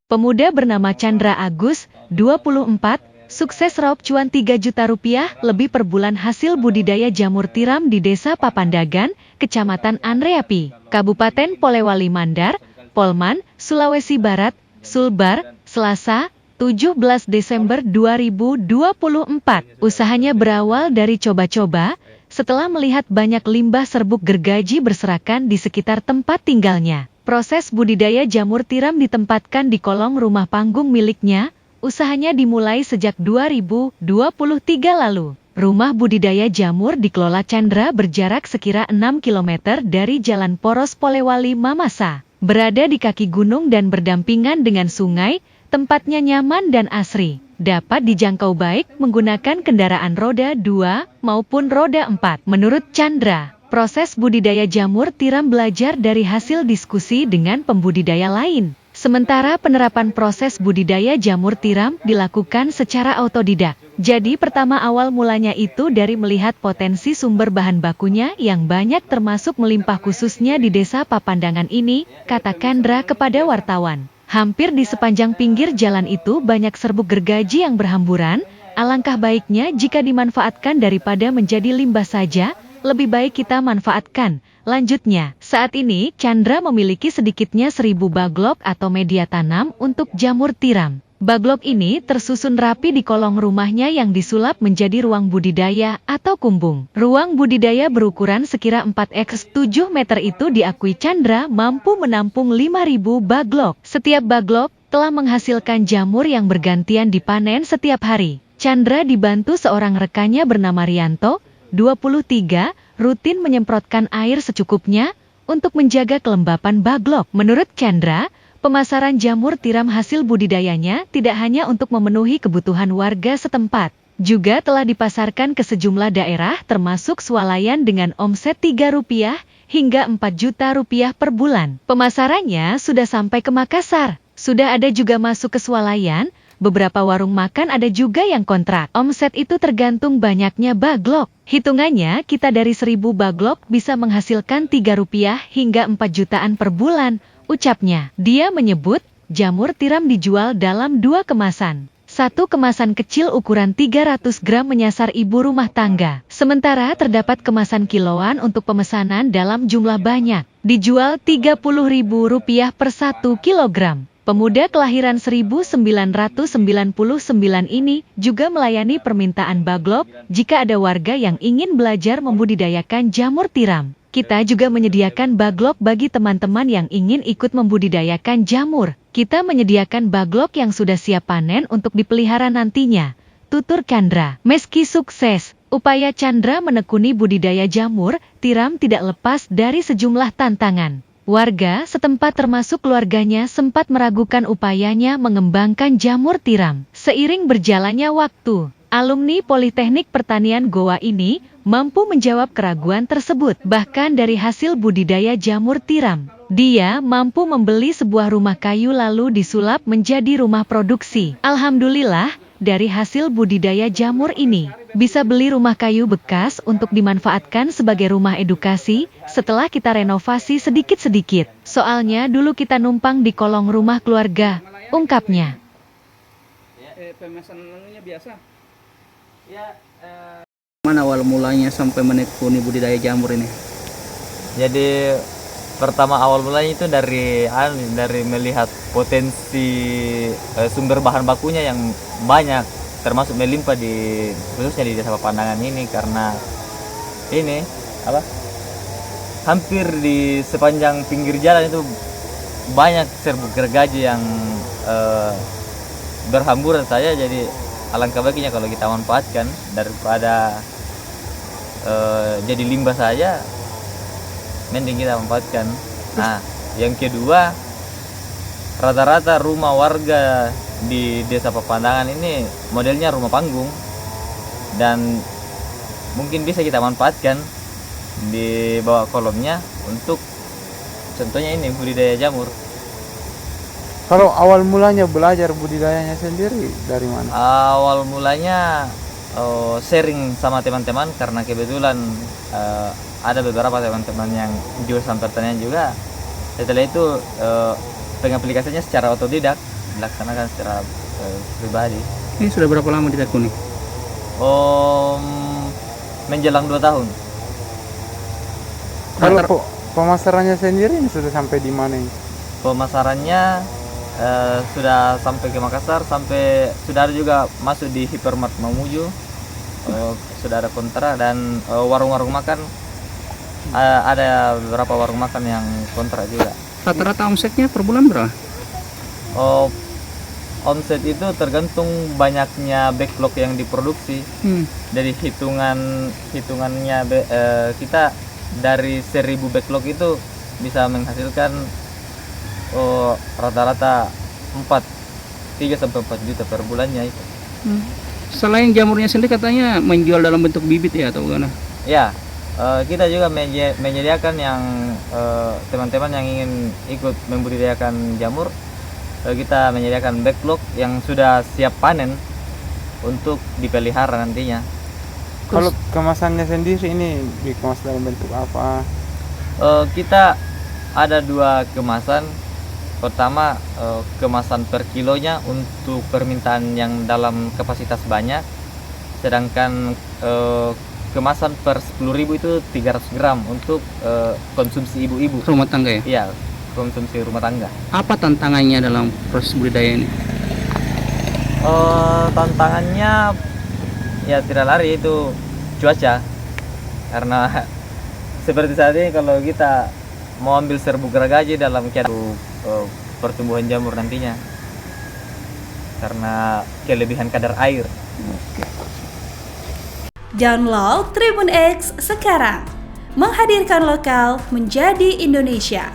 Pemuda bernama Chandra Agus, 24, sukses raup cuan 3 juta rupiah lebih per bulan hasil budidaya jamur tiram di Desa Papandagan, Kecamatan Andreapi, Kabupaten Polewali Mandar, Polman, Sulawesi Barat, Sulbar, Selasa, 17 Desember 2024. Usahanya berawal dari coba-coba, setelah melihat banyak limbah serbuk gergaji berserakan di sekitar tempat tinggalnya. Proses budidaya jamur tiram ditempatkan di kolong rumah panggung miliknya. Usahanya dimulai sejak 2023 lalu. Rumah budidaya jamur dikelola Chandra berjarak sekira 6 km dari Jalan Poros Polewali Mamasa. Berada di kaki gunung dan berdampingan dengan sungai, tempatnya nyaman dan asri. Dapat dijangkau baik menggunakan kendaraan roda 2 maupun roda 4. Menurut Chandra, proses budidaya jamur tiram belajar dari hasil diskusi dengan pembudidaya lain. Sementara penerapan proses budidaya jamur tiram dilakukan secara otodidak. Jadi pertama awal mulanya itu dari melihat potensi sumber bahan bakunya yang banyak termasuk melimpah khususnya di Desa Papandagan ini, kata Chandra kepada wartawan. Hampir di sepanjang pinggir jalan itu banyak serbuk gergaji yang berhamburan, alangkah baiknya jika dimanfaatkan daripada menjadi limbah saja, lebih baik kita manfaatkan. Lanjutnya, saat ini Chandra memiliki sedikitnya 1000 baglok atau media tanam untuk jamur tiram. Baglok ini tersusun rapi di kolong rumahnya yang disulap menjadi ruang budidaya atau kumbung. Ruang budidaya berukuran sekira 4x7 meter itu diakui Chandra mampu menampung 5000 baglok. Setiap baglok telah menghasilkan jamur yang bergantian dipanen setiap hari. Chandra dibantu seorang rekannya bernama Rianto, 23, rutin menyemprotkan air secukupnya untuk menjaga kelembapan baglok. Menurut Chandra, pemasaran jamur tiram hasil budidayanya tidak hanya untuk memenuhi kebutuhan warga setempat, juga telah dipasarkan ke sejumlah daerah termasuk swalayan dengan omset Rp3 hingga Rp4 juta per bulan. Pemasarannya sudah sampai ke Makassar, sudah ada juga masuk ke swalayan. Beberapa warung makan ada juga yang kontrak. Omset itu tergantung banyaknya baglok. Hitungannya kita dari 1000 baglok bisa menghasilkan Rp3 hingga 4 jutaan per bulan, ucapnya. Dia menyebut jamur tiram dijual dalam 2 kemasan. Satu kemasan kecil ukuran 300 gram menyasar ibu rumah tangga. Sementara terdapat kemasan kiloan untuk pemesanan dalam jumlah banyak. Dijual Rp30.000 per 1 kilogram. Pemuda kelahiran 1999 ini juga melayani permintaan baglok jika ada warga yang ingin belajar membudidayakan jamur tiram. Kita juga menyediakan baglok bagi teman-teman yang ingin ikut membudidayakan jamur. Kita menyediakan baglok yang sudah siap panen untuk dipelihara nantinya, tutur Chandra. Meski sukses, upaya Chandra menekuni budidaya jamur tiram tidak lepas dari sejumlah tantangan. Warga setempat termasuk keluarganya sempat meragukan upayanya mengembangkan jamur tiram. Seiring berjalannya waktu, alumni Politeknik Pertanian Goa ini mampu menjawab keraguan tersebut. Bahkan dari hasil budidaya jamur tiram, dia mampu membeli sebuah rumah kayu lalu disulap menjadi rumah produksi. Alhamdulillah, dari hasil budidaya jamur ini, bisa beli rumah kayu bekas untuk dimanfaatkan sebagai rumah edukasi setelah kita renovasi sedikit-sedikit. Soalnya dulu kita numpang di kolong rumah keluarga, ungkapnya. Pemesanannya biasa? Mana awal mulanya sampai menekuni budidaya jamur ini? Jadi pertama awal mulanya itu dari melihat potensi sumber bahan bakunya yang banyak, termasuk melimpah khususnya di Desa Papandagan ini, karena ini hampir di sepanjang pinggir jalan itu banyak serbuk gergaji yang berhamburan saja. Jadi alangkah baiknya kalau kita manfaatkan daripada jadi limbah saja, mending kita manfaatkan. Nah, yang kedua, rata-rata rumah warga di Desa Papandagan ini modelnya rumah panggung, dan mungkin bisa kita manfaatkan di bawah kolomnya untuk contohnya ini budidaya jamur. Kalau awal mulanya belajar budidayanya sendiri dari mana? Awal mulanya sharing sama teman-teman, karena kebetulan ada beberapa teman-teman yang jurusan pertanian juga. Setelah itu pengaplikasinya secara otodidak. dilaksanakan secara pribadi. Ini sudah berapa lama ditekuni? Menjelang 2 tahun. Kalau pemasarannya sendiri ini sudah sampai di mana ini? Pemasarannya sudah sampai ke Makassar, sampai sudah ada juga masuk di Hypermart Mamuju. Sudah ada kontra, dan warung-warung makan ada beberapa warung makan yang kontra juga. Rata-rata omsetnya per bulan berapa? Omset itu tergantung banyaknya backlog yang diproduksi. Dari hitungannya kita dari 1000 backlog itu bisa menghasilkan rata-rata 3 sampai 4 juta per bulannya itu. Selain jamurnya sendiri katanya menjual dalam bentuk bibit ya atau gimana? Ya, kita juga menyediakan yang teman-teman yang ingin ikut membudidayakan jamur, kita menyediakan backlog yang sudah siap panen untuk dipelihara nantinya. Kalau kemasannya sendiri ini dikemas dalam bentuk apa? Kita ada 2 kemasan. Pertama, kemasan per kilonya untuk permintaan yang dalam kapasitas banyak, sedangkan kemasan per 10.000 itu 300 gram untuk konsumsi ibu-ibu Rumah tangga ya? Iya, konsumsi rumah tangga. Apa tantangannya dalam proses budidaya ini? Tantangannya ya tidak lari itu cuaca, karena seperti saat ini kalau kita mau ambil serbuk gergaji dalam keadaan pertumbuhan jamur nantinya karena kelebihan kadar air. Download Tribun X sekarang, menghadirkan lokal menjadi Indonesia.